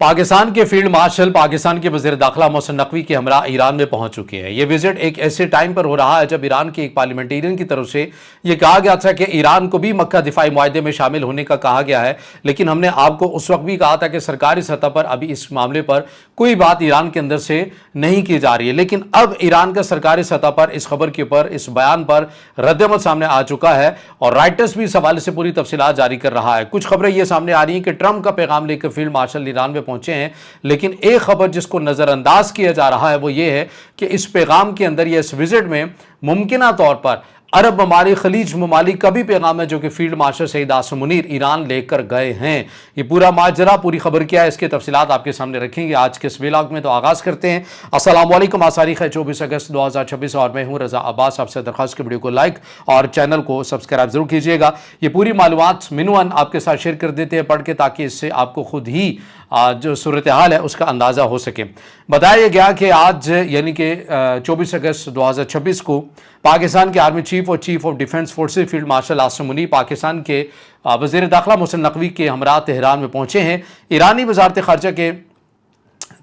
पाकिस्तान के field marshal Pakistan के वज़ीर दाखिला मोहसिन नकवी के हमरा ईरान में पहुंच चुके हैं। ये विजिट एक ऐसे टाइम पर हो रहा है जब ईरान के एक पार्लियामेंटेरियन की तरफ से ये कहा गया था कि ईरान को भी मक्का दिफाई मुआहदे में शामिल होने का कहा गया है, लेकिन हमने आपको उस वक्त भी कहा था कि सरकारी सतह पर अभी इस मामले पर कोई बात ईरान के अंदर से नहीं की जा रही है। लेकिन अब ईरान का सरकारी सतह पर इस खबर के ऊपर, इस बयान पर रद्दअमल सामने आ चुका है और राइटर्स भी इस हवाले से पूरी तफसीलात जारी कर रहा है। कुछ खबरें ये सामने आ रही हैं कि ट्रंप का पैगाम लेकर फील्ड मार्शल ईरान में पहुंचे हैं, लेकिन एक खबर जिसको नजरअंदाज किया जा रहा है वो ये है कि इस पैगाम के अंदर या इस विजिट में मुमकिना तौर पर अरब ममालिक, खलीज ममालिक का भी पैगाम है जो कि field marshal Saeed Asim Munir Iran लेकर गए हैं। ये पूरा माजरा, पूरी खबर क्या है, इसके तफसीलात आपके सामने रखेंगे आज के इस व्लॉग में। तो आगाज करते हैं। अस्सलाम वालेकुम, आज तारीख है 24 अगस्त 2026 और मैं हूं रजा अब्बास। आपसे दरख्वास्त की वीडियो को लाइक और चैनल को सब्सक्राइब जरूर कीजिएगा। ये पूरी मालूमात मिनवन आपके साथ शेयर कर देते हैं पढ़ के, ताकि इससे आपको खुद ही जो सूरत हाल है उसका अंदाज़ा हो सके। बताया गया कि आज यानी कि 24 अगस्त 2026 को पाकिस्तान के आर्मी चीफ और chief of defence forces field marshal Asim Munir Pakistan के वज़ीर दाखिला मोहसिन नकवी के हमरा तेहरान में पहुंचे हैं। ईरानी वज़ारत ख़ारजा के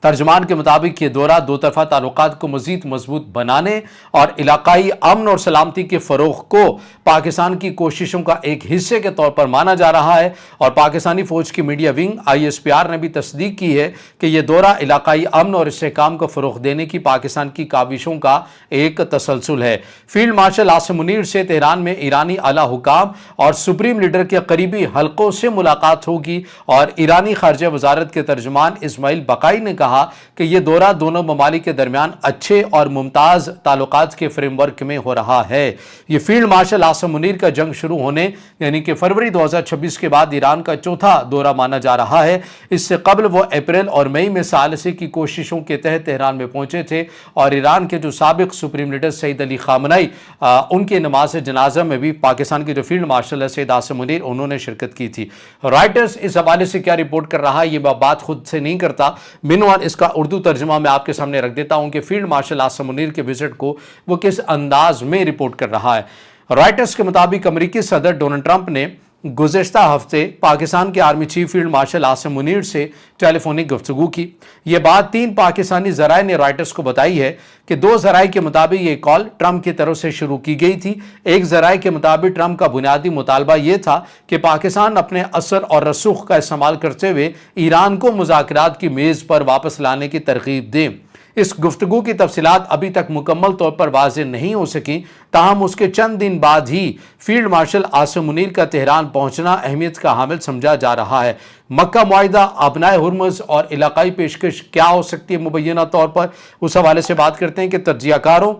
तर्जमान के मुताबिक ये दौरा दो तरफा ताल्लुकात को मज़ीद मजबूत बनाने और इलाकाई अमन और सलामती के फ़रोग़ को पाकिस्तान की कोशिशों का एक हिस्से के तौर पर माना जा रहा है। और पाकिस्तानी फ़ौज की मीडिया विंग ISPR ने भी तस्दीक की है कि यह दौरा इलाकाई अमन और इस्तेहकाम को फ़रोग़ देने की पाकिस्तान की काविशों का एक तसलसल है। फील्ड मार्शल आसिम मुनीर से तेहरान में ईरानी आला हुकाम और सुप्रीम लीडर के करीबी हल्कों से मुलाकात होगी और ईरानी खारजा वजारत के तर्जमान इस्माइल बकाई ने कहा कि यह दौरा दोनों ममालिक के दरमियान अच्छे और मुमताज ताल्लुकात के फ्रेमवर्क में हो रहा है। यह फील्ड मार्शल आसिम मुनीर का जंग शुरू होने यानी कि फरवरी 2026 के बाद ईरान का चौथा दौरा माना जा रहा है। इससे कबल वो अप्रैल और मई में सालसे की कोशिशों के तहत तेहरान में पहुंचे थे और ईरान के जो साबिक supreme leader Sayyid Ali Khamenei उनके नमाज जनाजा में भी पाकिस्तान के जो फील्ड मार्शल है सईद आसिम मुनीर उन्होंने शिरकत की थी। राइटर्स इस हवाले से क्या रिपोर्ट कर रहा है, ये बात खुद से नहीं करता, मिनवन इसका उर्दू तर्जुमा मैं आपके सामने रख देता हूं कि फील्ड मार्शल आसिम मुनीर के विजिट को वो किस अंदाज में रिपोर्ट कर रहा है। राइटर्स के मुताबिक अमेरिकी सदर डोनाल्ड ट्रंप ने गुज़श्ता हफ्ते पाकिस्तान के army chief field marshal Asim Munir से टेलीफोनिक गुफ्तगू की। यह बात 3 पाकिस्तानी ज़राए ने राइटर्स को बताई है कि 2 ज़राए के मुताबिक ये कॉल ट्रंप की तरफ से शुरू की गई थी। एक ज़राए के मुताबिक ट्रंप का बुनियादी मुतालबा यह था कि पाकिस्तान अपने असर और रसूख का इस्तेमाल करते हुए ईरान को मुज़ाकरात की मेज़ पर वापस लाने की तरगीब दें। इस गुफ्तगू की तफसीलात अभी तक मुकम्मल तौर पर वाज़ेह नहीं हो सकी, ताहम उसके चंद दिन बाद ही फील्ड मार्शल आसिम मुनीर का तेहरान पहुंचना अहमियत का हामिल समझा जा रहा है। मक्का मुआहिदा, अपनाए हुर्मुज़ और इलाकाई पेशकश क्या हो सकती है मुबैना तौर पर, उस हवाले से बात करते हैं कि तज्ज़ियाकारों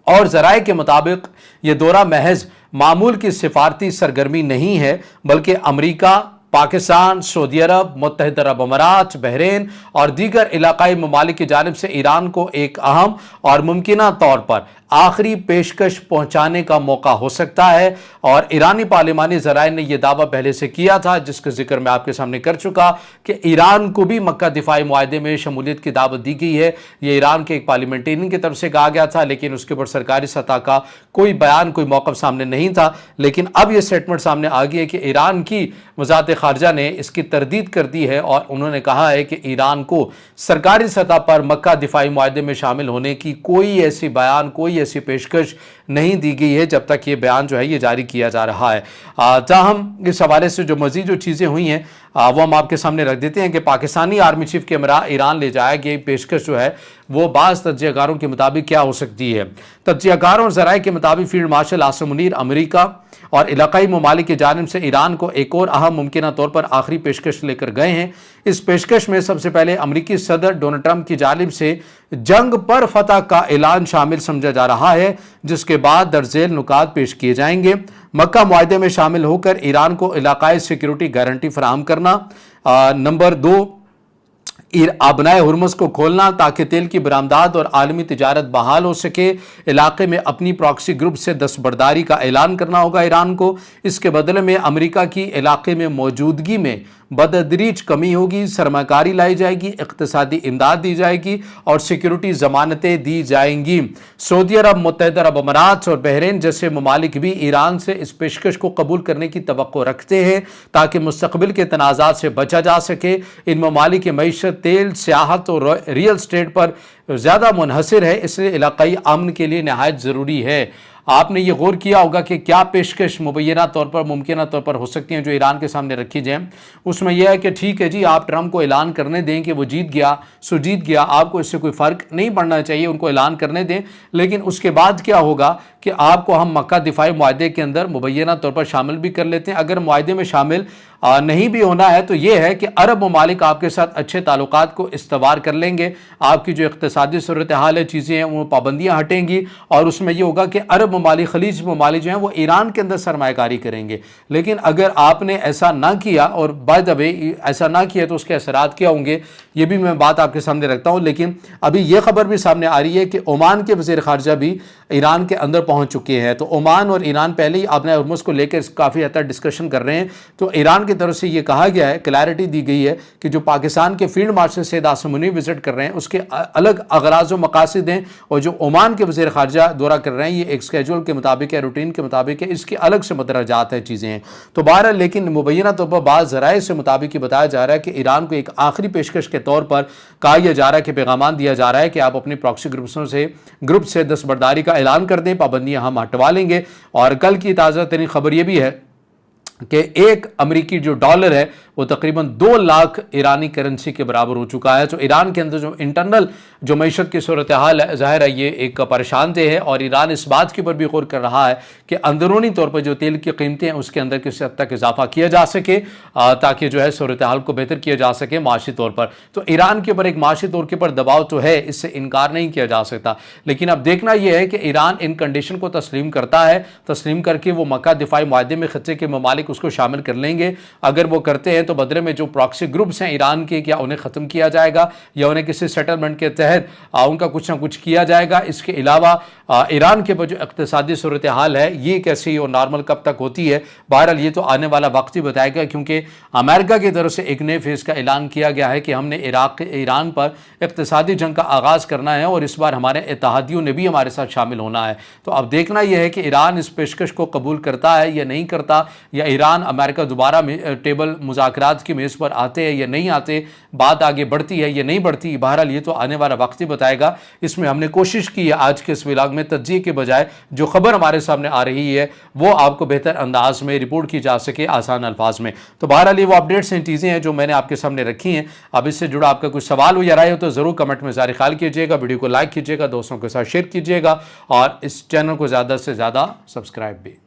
और ज़राए के मुताबिक ये दौरा महज मामूल की सिफारती सरगर्मी नहीं है, बल्कि अमरीका, पाकिस्तान, सऊदी अरब, मुत्तहिदा अरब अमारात, बहरीन और दीगर इलाकाई ममालिक की जानिब से ईरान को एक अहम और मुमकिना तौर पर आखिरी पेशकश पहुंचाने का मौका हो सकता है। और ईरानी पार्लिमानी ज़राए ने यह दावा पहले से किया था, जिसका जिक्र मैं आपके सामने कर चुका, कि ईरान को भी मक्का दिफाई मुआहदे में शमूलियत की दावत दी गई है। ये ईरान के एक पार्लियामेंटेरियन की तरफ से कहा गया था, लेकिन उसके ऊपर सरकारी सतह का कोई बयान, कोई मौक़िफ़ सामने नहीं था। लेकिन अब यह स्टेटमेंट सामने आ गई है कि ईरान की वज़ारत ख़ारजा ने इसकी तरदीद कर दी है और उन्होंने कहा है कि ईरान को सरकारी सतह पर मक्का दिफाई मुआहदे में शामिल होने की कोई ऐसी बयान, कोई ऐसी पेशकश नहीं दी गई है जब तक ये बयान जो है ये जारी किया जा रहा है। ताहम इस हवाले से जो मज़ीद जो चीज़ें हुई हैं वो हम आपके सामने रख देते हैं कि पाकिस्तानी आर्मी चीफ के हमरा ईरान ले जाया गया पेशकश जो है वो बाज़ तज्ज़ियाकारों के मुताबिक क्या हो सकती है। तज्ज़ियाकारों और ज़राए के मुताबिक field marshal Asim Munir America और इलाकाई ममालिक की जानिब से ईरान को एक और अहम मुमकिना तौर पर आखिरी पेशकश लेकर गए हैं। इस पेशकश में सबसे पहले अमेरिकी सदर डोनाल्ड ट्रंप की जानिब से जंग पर फतह का ऐलान शामिल समझा जा रहा है, जिसके बाद दर्जेल नुकात पेश किए जाएंगे। मक्का मुआहदे में शामिल होकर ईरान को इलाकाई सिक्योरिटी गारंटी फराहम करना। नंबर 2, अपनाए हुर्मुज़ को खोलना ताकि तेल की बरामदात और आलमी तिजारत बहाल हो सके। इलाके में अपनी प्रॉक्सी ग्रुप से दस्तबरदारी का ऐलान करना होगा ईरान को। इसके बदले में अमेरिका की इलाके में मौजूदगी में बतदरीज कमी होगी, सरमाकारी लाई जाएगी, इक्तिसादी इमदाद दी जाएगी और सिक्योरिटी जमानतें दी जाएंगी। सऊदी अरब, मुत्तहिदा अरब अमारात और बहरीन जैसे ममालिक भी ईरान से इस पेशकश को कबूल करने की तवक्को रखते हैं ताकि मुस्तकबिल के तनाज़ात से बचा जा सके। इन ममालिक की मईशत तेल, सियाहत और रियल स्टेट पर ज़्यादा मुनहसर है, इसलिए इलाक़ाई अमन के लिए नहायत ज़रूरी है। आपने ये गौर किया होगा कि क्या पेशकश मुबैना तौर पर, मुमकिना तौर पर हो सकती हैं जो ईरान के सामने रखी जाएँ। उसमें यह है कि ठीक है जी, आप ट्रंप को ऐलान करने दें कि वो जीत गया सो जीत गया, आपको इससे कोई फ़र्क नहीं पड़ना चाहिए, उनको ऐलान करने दें। लेकिन उसके बाद क्या होगा कि आपको हम मक्का दिफाई मुआहदे के अंदर मुबैना तौर पर शामिल भी कर लेते हैं। अगर मुआहदे में शामिल नहीं भी होना है तो यह है कि अरब ममालिक आपके साथ अच्छे ताल्लुकात को इस्तवार कर लेंगे, आपकी जो इक़्तिसादी सूरत हाल है, चीज़ें हैं, वो पाबंदियाँ हटेंगी और उसमें यह होगा कि अरब ममालिक, खलीज ममालिक जो हैं वो ईरान के अंदर सरमायाकारी करेंगे। लेकिन अगर आपने ऐसा ना किया, और बाय द वे ऐसा ना किया, तो उसके असरात क्या होंगे ये भी मैं बात आपके सामने रखता हूँ। लेकिन अभी यह खबर भी सामने आ रही है कि ओमान के वज़ीर ख़ारजा भी ईरान के अंदर पहुँच चुके हैं। तो ओमान और ईरान पहले ही अपने हुर्मुज़ को लेकर काफ़ी हद तक डिस्कशन कर रहे हैं। तो ईरान की तरफ से ये कहा गया है, क्लैरिटी दी गई है कि जो पाकिस्तान के field marshal Syed Asim Munir visit कर रहे हैं उसके अलग अगराज़ व मकासद हैं, और जो ओमान के वज़ीर ख़ारजा दौरा कर रहे हैं ये एक स्केड्यूल के मुताबिक है, रूटीन के मुताबिक है, इसके अलग से मदरजात है, चीज़ें हैं। तो बहरहाल लेकिन मुबैना तौर पर बाज़ ज़राए से मुताबिक बताया जा रहा है कि ईरान को एक आखिरी पेशकश के तौर पर कहा यह जा रहा है कि पैगाम दिया जा रहा है कि आप अपनी प्रॉक्सी ग्रुप से दस्तबरदारी का ऐलान कर दें, पाबंदियां हम हटवा लेंगे। और कल की ताज़ा तरीन खबर यह भी है कि एक अमेरिकी जो डॉलर है वो तकरीबन 2 लाख ईरानी करेंसी के बराबर हो चुका है। तो ईरान के अंदर जो इंटरनल जो मईशत की सूरत हाल है, ज़ाहिर है ये एक परेशान दे है, और ईरान इस बात के ऊपर भी गौर कर रहा है कि अंदरूनी तौर पर जो तेल की कीमतें हैं उसके अंदर किस हद तक इजाफा किया जा सके ताकि जो है सूरत हाल को बेहतर किया जा सके माशी तौर पर। तो ईरान के ऊपर एक माशी तौर के ऊपर दबाव तो है, इससे इनकार नहीं किया जा सकता। लेकिन अब देखना यह है कि ईरान इन कंडीशन को तस्लीम करता है, तस्लीम करके वो मक्का दिफाई मुआहदे में खत्े के ममालिक उसको शामिल कर लेंगे। अगर वो करते हैं तो बदले में जो प्रॉक्सी ग्रुप्स हैं ईरान के, क्या उन्हें ख़त्म किया जाएगा या उन्हें किसी सेटलमेंट के तहत उनका कुछ ना कुछ किया जाएगा। इसके अलावा ईरान के ऊपर जो इक़्तिसादी सूरत हाल है ये कैसी और नॉर्मल कब तक होती है, बहरहाल ये तो आने वाला वक्त ही बताएगा। क्योंकि अमेरिका की तरफ से एक नए फेज़ का ऐलान किया गया है कि हमने ईरान पर इक़्तिसादी जंग का आगाज़ करना है और इस बार हमारे इत्तेहादियों ने भी हमारे साथ शामिल होना है। तो अब देखना यह है कि ईरान इस पेशकश को कबूल करता है या नहीं करता, या ईरान अमेरिका दोबारा टेबल मुज़ाकरात की मेज़ पर आते हैं या नहीं आते, बात आगे बढ़ती है या नहीं बढ़ती। बहरहाल ये तो आने वाला वक्त ही बताएगा। इसमें हमने कोशिश की है आज के इस व्लॉग में तज्ज़िये के बजाय जो खबर हमारे सामने आ रही है वो आपको बेहतर अंदाज में रिपोर्ट की जा सके, आसान अल्फाज में। तो बहरहाल ये वो अपडेट्स हैं, चीज़ें हैं जो मैंने आपके सामने रखी हैं। अब इससे जुड़ा आपका कुछ सवाल हो या राय हो तो ज़रूर कमेंट में ज़ाहिर ख्याल कीजिएगा, वीडियो को लाइक कीजिएगा, दोस्तों के साथ शेयर कीजिएगा और इस चैनल को ज़्यादा से ज़्यादा सब्सक्राइब भी।